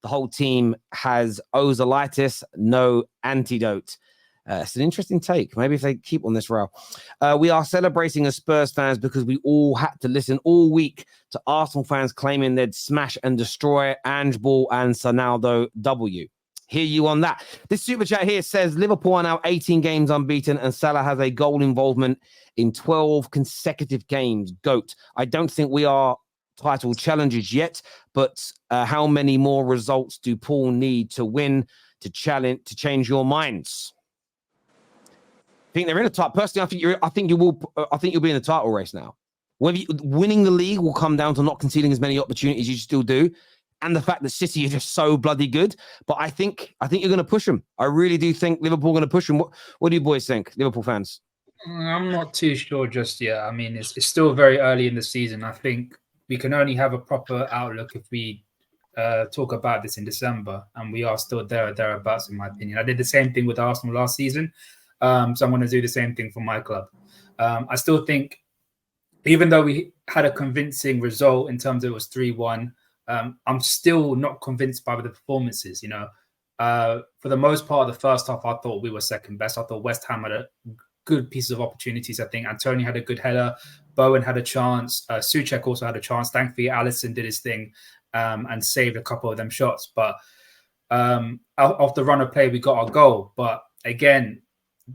The whole team has ozolitis, no antidote. It's an interesting take. Maybe if they keep on this rail. We are celebrating as Spurs fans because we all had to listen all week to Arsenal fans claiming they'd smash and destroy Ange Ball and Sonaldo W. Hear you on that. This super chat here says Liverpool are now 18 games unbeaten and Salah has a goal involvement in 12 consecutive games. GOAT. I don't think we are title challengers yet, but how many more results do Paul need to win to change your minds? I think they're in a title. Personally, I think you'll be in the title race now. Winning the league will come down to not conceding as many opportunities as you still do, and the fact that City are just so bloody good. But I think you're going to push them. I really do think Liverpool are going to push them. What do you boys think, Liverpool fans? I'm not too sure just yet. I mean, it's still very early in the season. I think we can only have a proper outlook if we talk about this in December, and we are still thereabouts, in my opinion. I did the same thing with Arsenal last season. So I'm going to do the same thing for my club. I still think, even though we had a convincing result in terms of it was 3-1, I'm still not convinced by the performances. For the most part of the first half, I thought we were second best. I thought West Ham had a good piece of opportunities. I think Antonio had a good header. Bowen had a chance. Souček also had a chance. Thankfully, Alisson did his thing and saved a couple of them shots. But off the run of play, we got our goal. But again,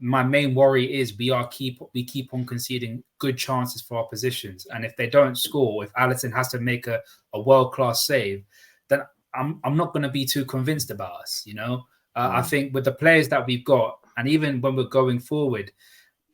my main worry is we keep on conceding good chances for our positions, and if they don't score, if Alisson has to make a world-class save, then I'm not going to be too convinced about us. I think with the players that we've got, and even when we're going forward,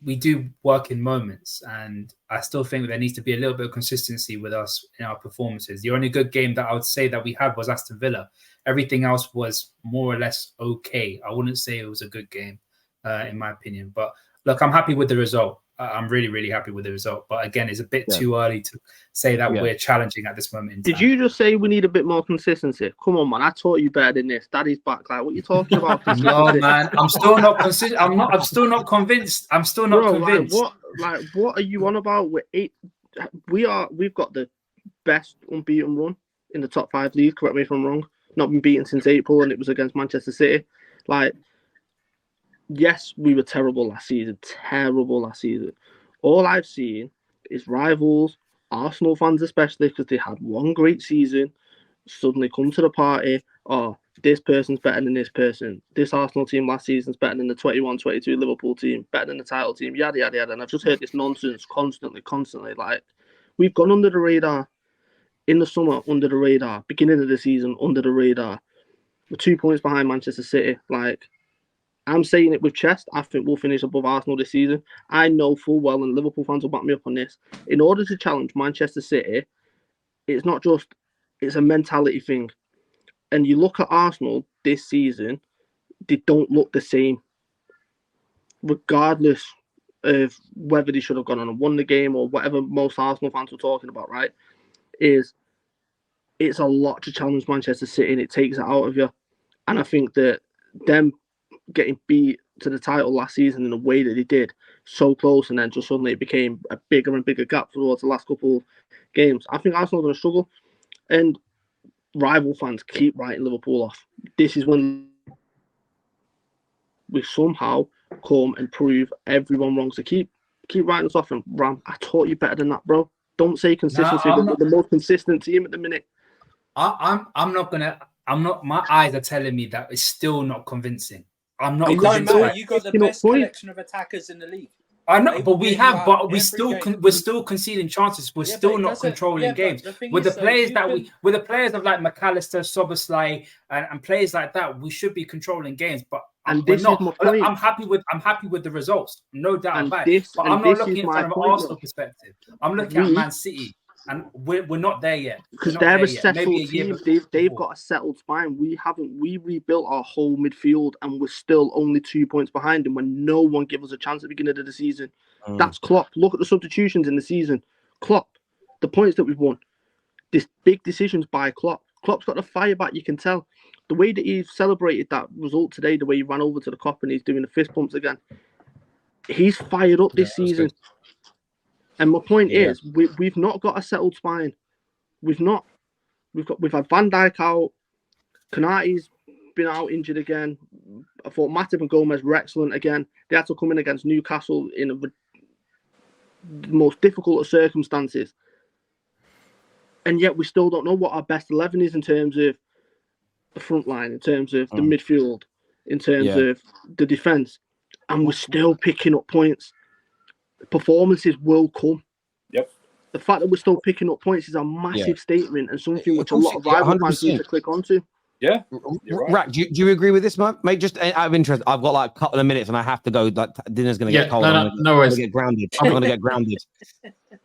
we do work in moments, and I still think there needs to be a little bit of consistency with us in our performances. The only good game that I would say that we had was Aston Villa. Everything else was more or less okay. I wouldn't say it was a good game. In my opinion, but look, I'm happy with the result. I'm really, really happy with the result. But again, it's a bit too early to say that we're challenging at this moment in time. Did you just say we need a bit more consistency? Come on, man! I taught you better than this. Daddy's back. Like, what are you talking about? No, man. I'm still not consistent. I'm still not convinced. I'm still not convinced. What are you on about? We've got the best unbeaten run in the top 5 leagues. Correct me if I'm wrong. Not been beaten since April, and it was against Manchester City. Yes, we were terrible last season. All I've seen is rivals, Arsenal fans especially, because they had one great season, suddenly come to the party. Oh, this person's better than this person. This Arsenal team last season's better than the 21-22 Liverpool team, better than the title team, yada, yada, yada. And I've just heard this nonsense constantly. Like, we've gone under the radar in the summer, under the radar, beginning of the season, under the radar. We're 2 points behind Manchester City. Like, I'm saying it with chest. I think we'll finish above Arsenal this season. I know full well, and Liverpool fans will back me up on this. In order to challenge Manchester City, it's a mentality thing. And you look at Arsenal this season, they don't look the same. Regardless of whether they should have gone on and won the game or whatever most Arsenal fans were talking about, right? It's a lot to challenge Manchester City, and it takes it out of you. And I think that them getting beat to the title last season in the way that they did, so close, and then just suddenly it became a bigger and bigger gap towards the last couple of games. I think Arsenal are going to struggle, and rival fans keep writing Liverpool off. This is when we somehow come and prove everyone wrong. So keep writing us off, and Ram, I taught you better than that, bro. Don't say consistency. We're the most consistent team at the minute. I'm not. My eyes are telling me that it's still not convincing. I'm not. It doesn't matter. You got the best collection of attackers in the league. I know, but we're still conceding chances. We're still not controlling games. With the players of like McAllister, Szoboszlai, and players like that, we should be controlling games. But I'm happy with the results, no doubt about it. But I'm not looking from an Arsenal perspective. I'm looking at Man City. And we're not there yet. Because they're a settled team. They've got a settled spine. We haven't. We rebuilt our whole midfield, and we're still only 2 points behind them when no one gave us a chance at the beginning of the season. That's Klopp. Look at the substitutions in the season. Klopp, the points that we've won. This big decisions by Klopp. Klopp's got the fire back, you can tell. The way that he celebrated that result today, the way he ran over to the Kop and he's doing the fist pumps again. He's fired up this season. Good. And my point is, we've not got a settled spine. We've had Van Dijk out. Konate's been out injured again. I thought Matip and Gomez were excellent again. They had to come in against Newcastle in the most difficult of circumstances. And yet we still don't know what our best 11 is in terms of the front line, in terms of the midfield, in terms of the defence. And we're still picking up points. Performances will come. Yep. The fact that we're still picking up points is a massive statement and something which a lot of rival fans need to click onto. Yeah, you're right. Rack, do you agree with this, mate? Just out of interest, I've got like a couple of minutes and I have to go. Like dinner's going to get cold. No worries. I'm going to get grounded. I'm going to get grounded.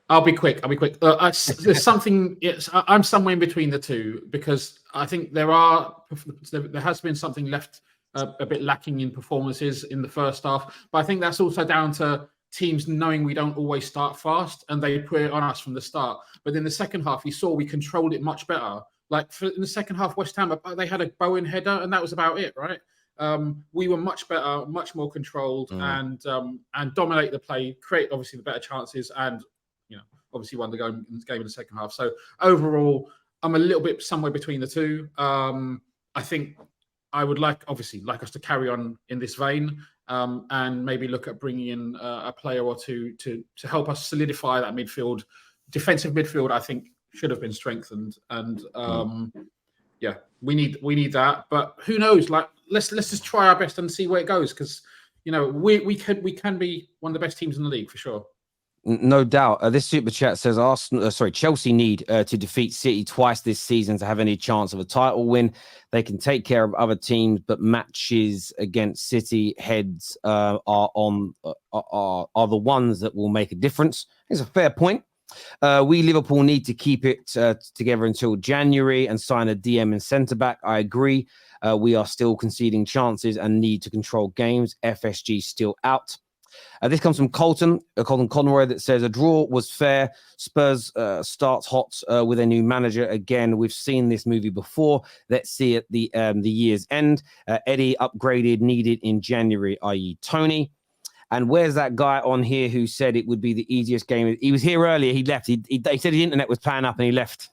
I'll be quick. There's something. I'm somewhere in between the two because I think there has been something left a bit lacking in performances in the first half, but I think that's also down to teams knowing we don't always start fast and they put it on us from the start. But in the second half, you saw we controlled it much better. Like in the second half, West Ham, they had a Bowen header, and that was about it, right? We were much better, much more controlled, and dominate the play, create obviously the better chances, and obviously won the game in the second half. So overall, I'm a little bit somewhere between the two. I think I would like us to carry on in this vein, and maybe look at bringing in a player or two to help us solidify that midfield, defensive midfield. I think should have been strengthened, and we need that. But who knows? Like let's just try our best and see where it goes, because we can be one of the best teams in the league for sure. No doubt. This super chat says Chelsea need to defeat City twice this season to have any chance of a title win. They can take care of other teams, but matches against City heads are the ones that will make a difference. It's a fair point. We Liverpool need to keep it together until January and sign a DM and centre back. I agree. We are still conceding chances and need to control games. FSG still out. This comes from Colton Conroy, that says a draw was fair. Spurs starts hot with a new manager again. We've seen this movie before. Let's see at the year's end. Eddie upgraded, needed in January, i.e. Tony. And where's that guy on here who said it would be the easiest game? He was here earlier. He left. He said the internet was playing up and he left.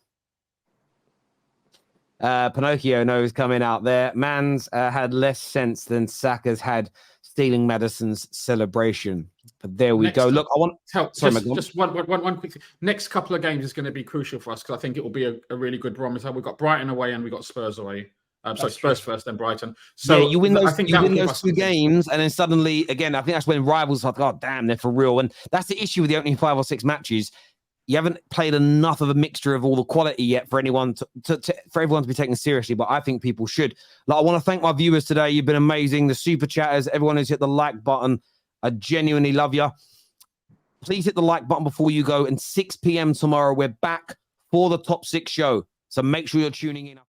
Pinocchio knows coming out there. Man's had less sense than Saka's had stealing Madison's celebration. But there we go. Look, I want just one quick thing. Next couple of games is going to be crucial for us because I think it will be a really good barometer. We've got Brighton away and we've got Spurs away. Spurs first, then Brighton. So yeah, you win those two games, and then suddenly, again, I think that's when rivals are like, oh, damn, they're for real. And that's the issue with the opening 5 or 6 matches. You haven't played enough of a mixture of all the quality yet for anyone for everyone to be taken seriously. But I think people should. Like, I want to thank my viewers today. You've been amazing. The super chatters, everyone who's hit the like button. I genuinely love you. Please hit the like button before you go. And 6 p.m. tomorrow, we're back for the Top 6 show. So make sure you're tuning in.